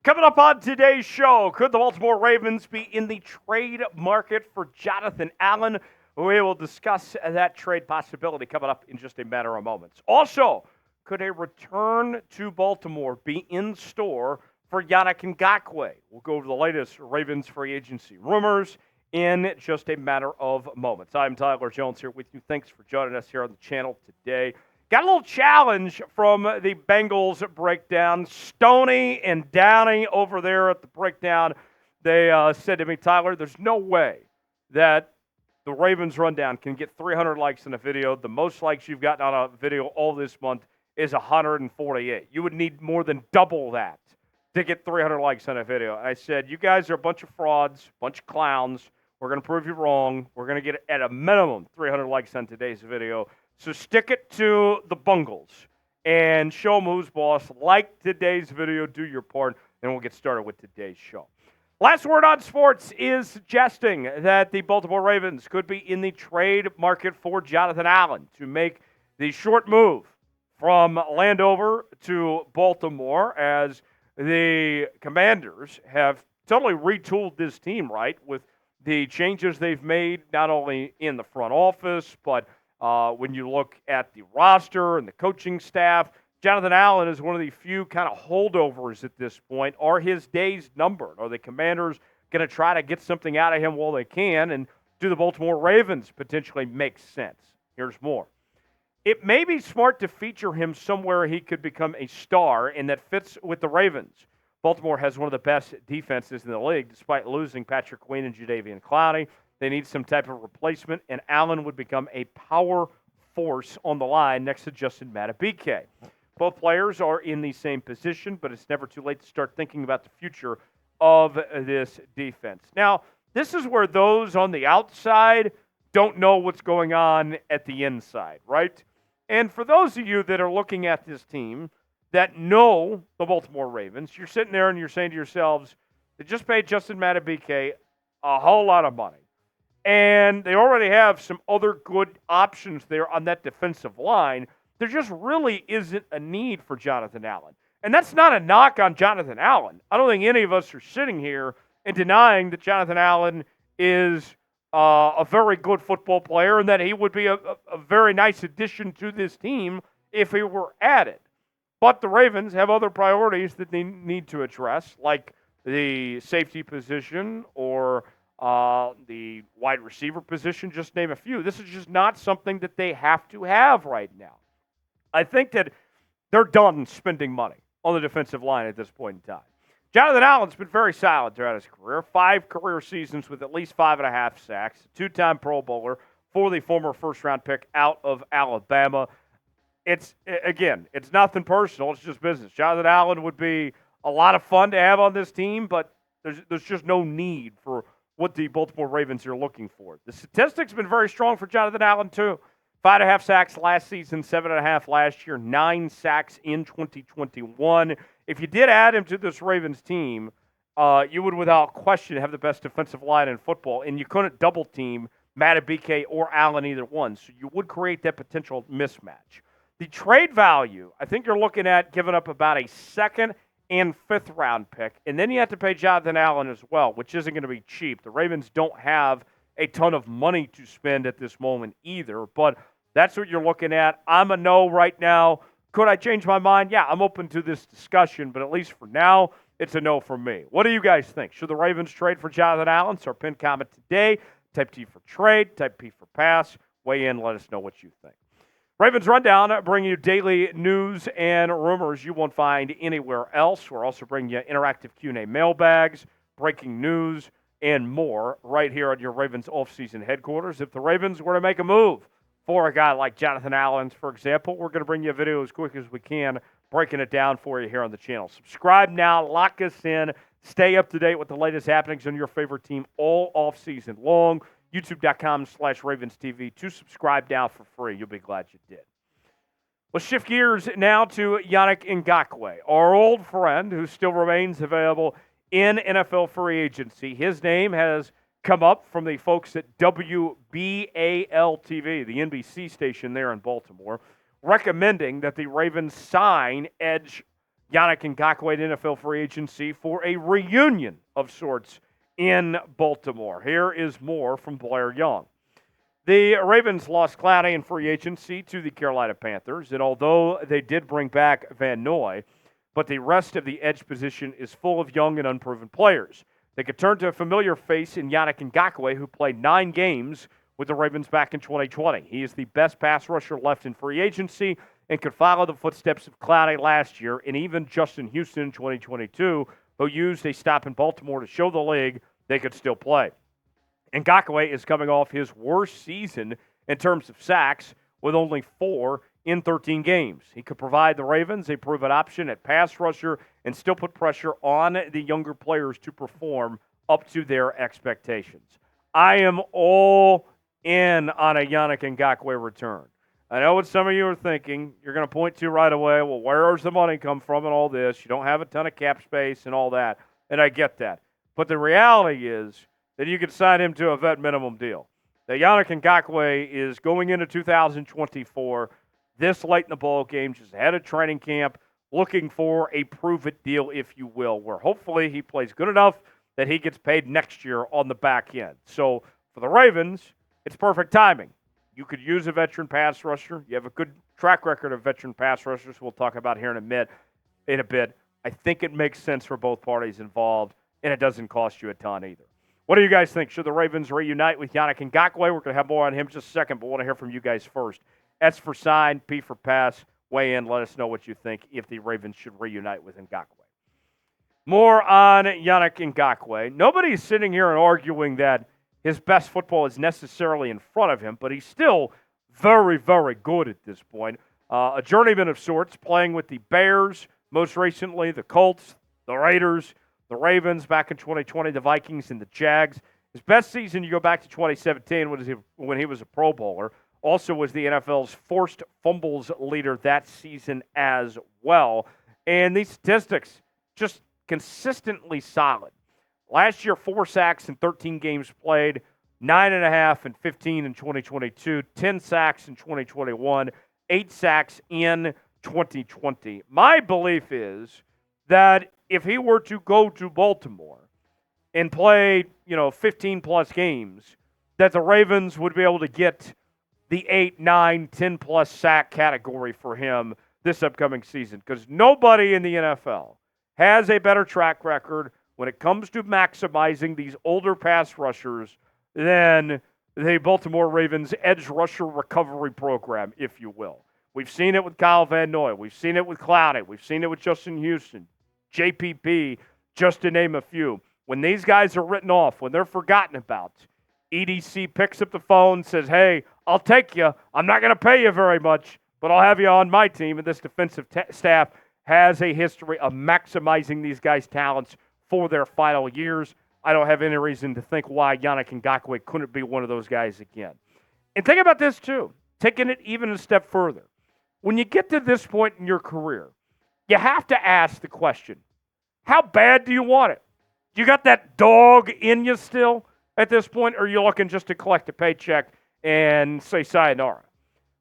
Coming up on today's show, could the Baltimore Ravens be in the trade market for Jonathan Allen? We will discuss that trade possibility coming up in just a matter of moments. Also, could a return to Baltimore be in store for Yannick Ngakoue? We'll go over the latest Ravens free agency rumors in just a matter of moments. I'm Tyler Jones here with you. Thanks for joining us here on the channel today. Got a little challenge from the Bengals Breakdown. Stoney and Downey over there at the Breakdown, they said to me, Tyler, there's no way that the Ravens Rundown can get 300 likes in a video. The most likes you've gotten on a video all this month is 148. You would need more than double that to get 300 likes on a video. And I said, you guys are a bunch of frauds, a bunch of clowns. We're going to prove you wrong. We're going to get at a minimum 300 likes on today's video. So stick it to the Bungles and show them who's boss. Like today's video, do your part, and we'll get started with today's show. Last Word on Sports is suggesting that the Baltimore Ravens could be in the trade market for Jonathan Allen to make the short move from Landover to Baltimore, as the Commanders have totally retooled this team, right, with the changes they've made not only in the front office, but when you look at the roster and the coaching staff. Jonathan Allen is one of the few kind of holdovers at this point. Are his days numbered? Are the Commanders going to try to get something out of him while they can? And do the Baltimore Ravens potentially make sense? Here's more. It may be smart to feature him somewhere he could become a star and that fits with the Ravens. Baltimore has one of the best defenses in the league, despite losing Patrick Queen and Jadeveon Clowney. They need some type of replacement, and Allen would become a power force on the line next to Justin Madubuike. Both players are in the same position, but it's never too late to start thinking about the future of this defense. Now, this is where those on the outside don't know what's going on at the inside, right? And for those of you that are looking at this team that know the Baltimore Ravens, you're sitting there and you're saying to yourselves, they just paid Justin Madubuike a whole lot of money. And they already have some other good options there on that defensive line. There just really isn't a need for Jonathan Allen. And that's not a knock on Jonathan Allen. I don't think any of us are sitting here and denying that Jonathan Allen is a very good football player and that he would be a very nice addition to this team if he were added. But the Ravens have other priorities that they need to address, like the safety position or the wide receiver position, just name a few. This is just not something that they have to have right now. I think that they're done spending money on the defensive line at this point in time. Jonathan Allen's been very solid throughout his career. 5 career seasons with at least 5.5 sacks, 2-time Pro Bowler for the former first-round pick out of Alabama. It's nothing personal. It's just business. Jonathan Allen would be a lot of fun to have on this team, but there's just no need for what the Baltimore Ravens are looking for. The statistics have been very strong for Jonathan Allen, too. 5.5 sacks last season, 7.5 last year, 9 sacks in 2021. If you did add him to this Ravens team, you would without question have the best defensive line in football, and you couldn't double team Madubuike or Allen, either one, so you would create that potential mismatch. The trade value, I think you're looking at giving up about a second and 5th round pick, and then you have to pay Jonathan Allen as well, which isn't going to be cheap. The Ravens don't have a ton of money to spend at this moment either, but that's what you're looking at. I'm a no right now. Could I change my mind? Yeah, I'm open to this discussion, but at least for now, it's a no from me. What do you guys think? Should the Ravens trade for Jonathan Allen? So our pinned comment today, type T for trade, type P for pass. Weigh in, let us know what you think. Ravens Rundown, bringing you daily news and rumors you won't find anywhere else. We're also bringing you interactive Q&A mailbags, breaking news, and more right here at your Ravens offseason headquarters. If the Ravens were to make a move for a guy like Jonathan Allen, for example, we're going to bring you a video as quick as we can, breaking it down for you here on the channel. Subscribe now, lock us in, stay up to date with the latest happenings on your favorite team all offseason long. YouTube.com/RavensTV to subscribe now for free. You'll be glad you did. Let's shift gears now to Yannick Ngakoue, our old friend who still remains available in NFL free agency. His name has come up from the folks at WBAL-TV, the NBC station there in Baltimore, recommending that the Ravens sign edge Yannick Ngakoue to NFL free agency for a reunion of sorts in Baltimore. Here is more from Blair Young. The Ravens lost Clowney in free agency to the Carolina Panthers, and although they did bring back Van Noy, but the rest of the edge position is full of young and unproven players. They could turn to a familiar face in Yannick Ngakoue, who played 9 games with the Ravens back in 2020. He is the best pass rusher left in free agency and could follow the footsteps of Clowney last year and even Justin Houston in 2022, who used a stop in Baltimore to show the league they could still play. Ngakoue is coming off his worst season in terms of sacks with only 4 in 13 games. He could provide the Ravens a proven option at pass rusher and still put pressure on the younger players to perform up to their expectations. I am all in on a Yannick Ngakoue return. I know what some of you are thinking. You're going to point to right away, well, where does the money come from and all this? You don't have a ton of cap space and all that, and I get that. But the reality is that you could sign him to a vet minimum deal. That Yannick Ngakoue is going into 2024 this late in the ball game, just ahead of training camp, looking for a prove-it deal, if you will, where hopefully he plays good enough that he gets paid next year on the back end. So for the Ravens, it's perfect timing. You could use a veteran pass rusher. You have a good track record of veteran pass rushers we'll talk about here in a bit. I think it makes sense for both parties involved, and it doesn't cost you a ton either. What do you guys think? Should the Ravens reunite with Yannick Ngakoue? We're going to have more on him in just a second, but want to hear from you guys first. S for sign, P for pass. Weigh in. Let us know what you think if the Ravens should reunite with Ngakoue. More on Yannick Ngakoue. Nobody's sitting here and arguing that his best football is necessarily in front of him, but he's still very, very good at this point. A journeyman of sorts, playing with the Bears, most recently the Colts, the Raiders, the Ravens back in 2020, the Vikings, and the Jags. His best season, you go back to 2017 when he was a Pro Bowler. Also was the NFL's forced fumbles leader that season as well. And these statistics just consistently solid. Last year, 4 sacks in 13 games played, 9.5 and 15 in 2022, 10 sacks in 2021, 8 sacks in 2020. My belief is that if he were to go to Baltimore and play, 15-plus games, that the Ravens would be able to get the 8, 9, 10-plus sack category for him this upcoming season, because nobody in the NFL has a better track record when it comes to maximizing these older pass rushers than the Baltimore Ravens edge rusher recovery program, if you will. We've seen it with Kyle Van Noy. We've seen it with Clowney. We've seen it with Justin Houston, JPP, just to name a few. When these guys are written off, when they're forgotten about, EDC picks up the phone, says, hey, I'll take you. I'm not going to pay you very much, but I'll have you on my team. And this defensive staff has a history of maximizing these guys' talents for their final years. I don't have any reason to think why Yannick Ngakoue couldn't be one of those guys again. And think about this, too, taking it even a step further. When you get to this point in your career, you have to ask the question, how bad do you want it? You got that dog in you still at this point, or are you looking just to collect a paycheck and say sayonara?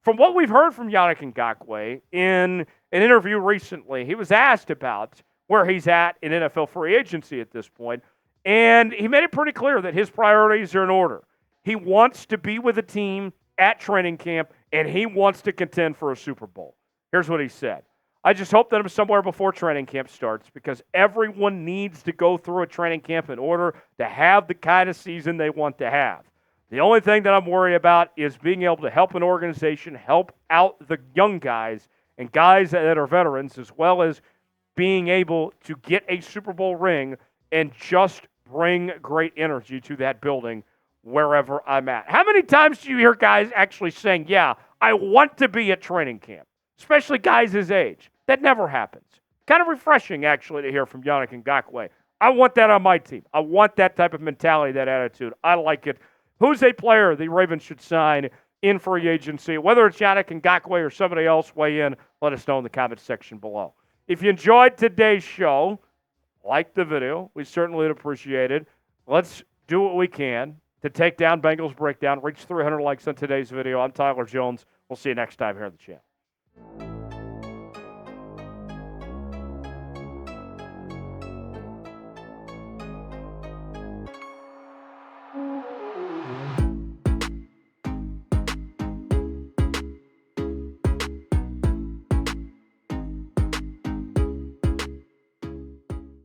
From what we've heard from Yannick Ngakoue in an interview recently, he was asked about where he's at in NFL free agency at this point, and he made it pretty clear that his priorities are in order. He wants to be with a team at training camp, and he wants to contend for a Super Bowl. Here's what he said. I just hope that I'm somewhere before training camp starts, because everyone needs to go through a training camp in order to have the kind of season they want to have. The only thing that I'm worried about is being able to help an organization, help out the young guys and guys that are veterans, as well as being able to get a Super Bowl ring and just bring great energy to that building wherever I'm at. How many times do you hear guys actually saying, yeah, I want to be at training camp, especially guys his age? That never happens. Kind of refreshing, actually, to hear from Yannick Ngakoue. I want that on my team. I want that type of mentality, that attitude. I like it. Who's a player the Ravens should sign in free agency? Whether it's Yannick Ngakoue or somebody else, weigh in. Let us know in the comments section below. If you enjoyed today's show, like the video. We certainly would appreciate it. Let's do what we can to take down Bengals Breakdown, reach 300 likes on today's video. I'm Tyler Jones. We'll see you next time here on the channel.